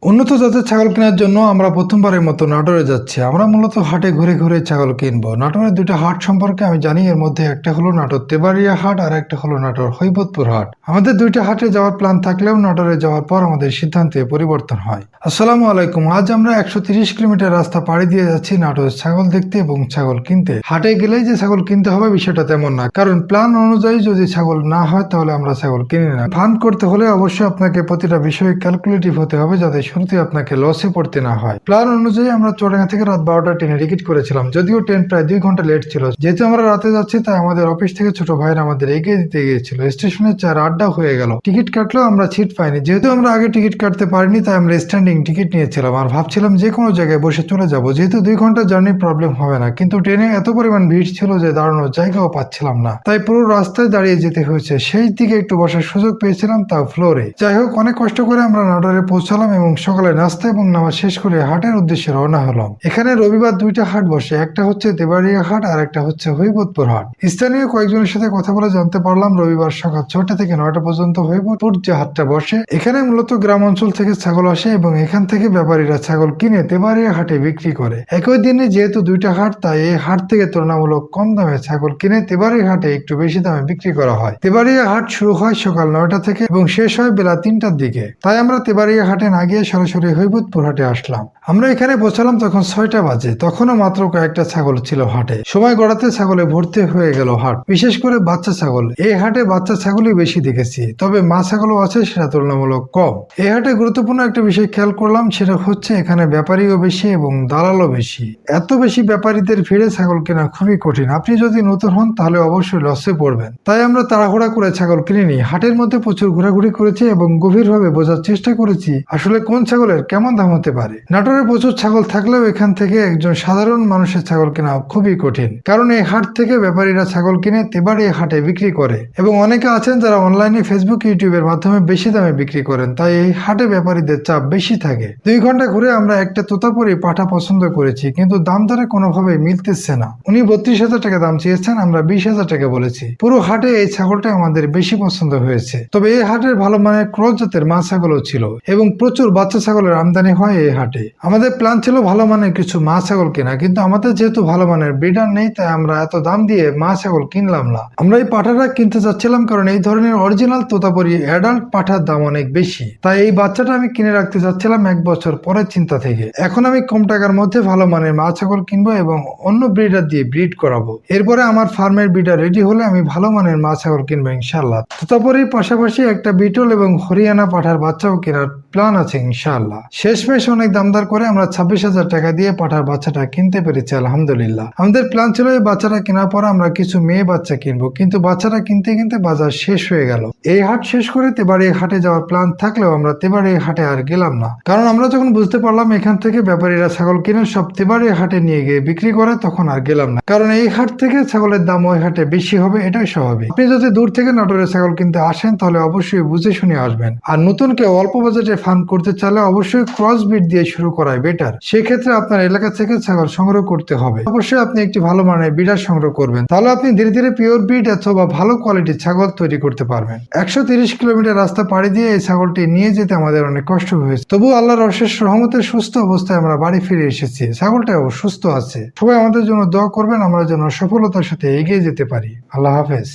উন্নত জাতের ছাগল কেনার জন্য আমরা প্রথমবারের মতো নাটোরে যাচ্ছি। আমরা মূলত হাটে ঘুরে ঘুরে ছাগল কিনবো। নাটোরের দুইটা হাট সম্পর্কে আমি জানি। এর মধ্যে একটা হলো নাটোর তেবাড়িয়া হাট আর একটা হলো নাটোর হৈবতপুর হাট। আমাদের দুইটা হাটে যাওয়ার প্ল্যান থাকলেও নাটোরে যাওয়ার পর আমাদের সিদ্ধান্তে পরিবর্তন হয়। আসসালামু আলাইকুম। আজ আমরা 130 কিলোমিটার রাস্তা পাড়ি দিয়ে যাচ্ছি নাটোর ছাগল দেখতে এবং ছাগল কিনতে। হাটে গেলেই যে ছাগল কিনতে হবে বিষয়টা তেমন না, কারণ প্ল্যান অনুযায়ী যদি ছাগল না হয় তাহলে আমরা ছাগল কিনি না। ফান্ড করতে হলে অবশ্যই আপনাকে প্রতিটা বিষয়ে ক্যালকুলেটিভ হতে হবে, যাতে শুরুতে আপনাকে লসে পড়তে না হয়। প্ল্যান অনুযায়ী আমরা চুয়াডাঙ্গা থেকে রাত 12টা ট্রেনে টিকিট করেছিলাম, যদিও ট্রেন প্রায় 2 ঘন্টা লেট ছিল। যেহেতু আমরা রাতে যাচ্ছি তাই আমাদের অফিস থেকে ছোট ভাইরা আমাদের এগিয়ে দিতে গিয়েছিল। স্টেশনে 4 আড্ডা হয়ে গেল। টিকিট কাটলেও আমরা সিট পাইনি। যেহেতু আমরা আগে টিকিট কাটতে পারিনি তাই আমরা স্ট্যান্ডিং টিকিট নিয়েছিলাম আর ভাবছিলাম যে কোনো জায়গায় বসে চলে যাব, যেহেতু 2 ঘন্টা জার্নি প্রবলেম হবে না। কিন্তু ট্রেনে এত পরিমাণ ভিড় ছিল যে দাঁড়ানোর জায়গাও পাচ্ছিলাম না, তাই পুরো রাস্তায় দাঁড়িয়ে যেতে হয়েছে। সেই দিকে একটু বসার সুযোগ পেয়েছিলাম, তাও ফ্লোরে। যাই হোক, অনেক কষ্ট করে আমরা নাটোরে পৌঁছালাম এবং সকালে নাস্তা এবং নামাজ শেষ করে হাটের উদ্দেশ্যে রওনা হলাম। এখানে রবিবার দুইটা হাট বসে, একটা হচ্ছে তেবাড়িয়া হাট আর একটা হচ্ছে হৈবতপুর হাট। স্থানীয় কয়েকজনের সাথে কথা বলে জানতে পারলাম রবিবার সকাল 6টা থেকে 9টা পর্যন্ত হৈবতপুর যে হাটটা বসে, এখানে মূলত গ্রাম অঞ্চল থেকে ছাগল আসে এবং এখান থেকে ব্যাপারীরা ছাগল কিনে তেবাড়িয়া হাটে বিক্রি করে। একই দিনে যেহেতু দুইটা হাট, তাই এই হাট থেকে তুলনামূলক কম দামে ছাগল কিনে তেবাড়িয়া হাটে একটু বেশি দামে বিক্রি করা হয়। তেবাড়িয়া হাট শুরু হয় সকাল 9টা থেকে এবং শেষ হয় বেলা 3টার দিকে। তাই আমরা তেবাড়িয়া হাটে না গিয়ে সরাসরি হৈবতপুর হাটে আসলাম। আমরা এখানে পৌঁছালাম তখন 6টা বাজে। তখনও মাত্র কয়েকটা ছাগল ছিল হাটে। সময় গড়াতে ছাগলে ভর্তি হয়ে গেল হাট, বিশেষ করে বাচ্চা ছাগল। এই হাটে বাচ্চা ছাগলই বেশি দেখেছি, তবে মা ছাগলও আছে, সেটা তুলনামূলক কম। এই হাটে গুরুত্বপূর্ণ একটা বিষয় খেয়াল করলাম, সেটা হচ্ছে এখানে ব্যাপারীও বেশি এবং দালালও বেশি। এত বেশি ব্যাপারীদের ভিড়ে ছাগল কেনা খুবই কঠিন। আপনি যদি নতুন হন তাহলে অবশ্যই লসে পড়বেন। তাই আমরা তাড়াহুড়া করে ছাগল কিনিনি। হাটের মধ্যে প্রচুর ঘোরাঘুরি করেছি এবং গভীরভাবে বোঝার চেষ্টা করেছি আসলে কোন ছাগলের কেমন দাম হতে পারে। নাটোরে প্রচুর ছাগল থাকলেও এখান থেকে একজন সাধারণ মানুষের ছাগল কেনা খুবই কঠিন, কারণ এই হাট থেকে ব্যাপারীরা ছাগল কিনে তেবাড়িয়া হাটে বিক্রি করে এবং অনেকে আছেন যারা অনলাইনে ফেসবুক ইউটিউবের মাধ্যমে বেশি দামে বিক্রি করেন। তাই এই হাটে ব্যাপারীদের চাপ বেশি থাকে। 2 ঘন্টা ঘুরে আমরা একটা তোতাপুরি পাঠা পছন্দ করেছি, কিন্তু দাম দরে কোনোভাবে মিলতেছে না। উনি 32,000 টাকা দাম চেয়েছেন, আমরা 20,000 টাকা বলেছি। পুরো হাটে এই ছাগলটা আমাদের বেশি পছন্দ হয়েছে। তবে এই হাটের ভালো মানের ক্রস জাতের মা ছাগলও ছিল এবং প্রচুর বাচ্চা ছাগলের আমদানি হয় এই হাটে। আমাদের প্ল্যান ছিল ভালো মানের কিছু মা ছাগল কেনা, কিন্তু আমাদের যেহেতু ভালো মানের ব্রিডার নেই তাই আমরা এত দাম দিয়ে মা ছাগল কিনলাম না। আমরা এই পাঠাটা কিনতে চাচ্ছিলাম কারণ এই ধরনের অরিজিনাল তোতাপুরি অ্যাডাল্ট পাঠার দাম অনেক বেশি। তাই এই বাচ্চাটা আমি কিনে রাখতে চাচ্ছিলাম 1 বছর পরের চিন্তা থেকে। এখন আমি কম টাকার মধ্যে ভালো মানের মা ছাগল কিনবো এবং অন্য ব্রিডার দিয়ে ব্রিড করাবো। এরপরে আমার ফার্মের ব্রিডার রেডি হলে আমি ভালো মানের মা ছাগল কিনবো ইনশাআল্লাহ। তোতাপুরির পাশাপাশি একটা বিটল এবং হরিয়ানা পাঠার বাচ্চাও কেনার প্ল্যান আছে ইনশাআল্লাহ। শেষমেশ অনেক দামদার করে আমরা 26,000 টাকা দিয়ে পাঠার বাচ্চাটা কিনতে পেরেছি আলহামদুলিল্লাহ। আমাদের প্ল্যান ছিল এই বাচ্চাটা কেনার পর আমরা কিছু মেয়ে বাচ্চা কিনবো, কিন্তু বাচ্চাটা কিনতে কিনতে বাজার শেষ হয়ে গেল। এই হাট শেষ করে তেবাড়িয়া হাটে যাওয়ার প্ল্যান থাকলেও আমরা তেবাড়িয়া হাটে আর গেলাম না, কারণ আমরা যখন বুঝতে পারলাম এখান থেকে ব্যাপারীরা ছাগল কিনে সব তেবাড়িয়া হাটে নিয়ে গিয়ে বিক্রি করে, তখন আর গেলাম না। কারণ এই হাট থেকে ছাগলের দাম ওই হাটে বেশি হবে, এটাই স্বাভাবিক। আপনি যদি দূর থেকে নাটোরে ছাগল কিনতে আসেন তাহলে অবশ্যই বুঝে শুনে আসবেন। আর নতুন কেউ অল্প বাজেটে ফার্ম করতে চাইলে অবশ্যই ক্রস ব্রিড দিয়ে শুরু করাই বেটার। সেক্ষেত্রে আপনার এলাকা থেকে ছাগল সংগ্রহ করতে হবে। অবশ্যই আপনি একটি ভালো মানের ব্রিডার সংগ্রহ করবেন, তাহলে আপনি ধীরে ধীরে পিওর ব্রিড অথবা ভালো কোয়ালিটির ছাগল তৈরি করতে পারবেন। 130 কিলোমিটার রাস্তা পাড়ি দিয়ে এই ছাগলটি নিয়ে যেতে আমাদের অনেক কষ্ট হয়েছে, তবু আল্লাহর অশেষ রহমতে সুস্থ অবস্থায় আমরা বাড়ি ফিরে এসেছি। ছাগলটাও সুস্থ আছে। সবাই আমাদের জন্য দোয়া করবেন, আমরা যেন সফলতার সাথে এগিয়ে যেতে পারি। আল্লাহ হাফেজ।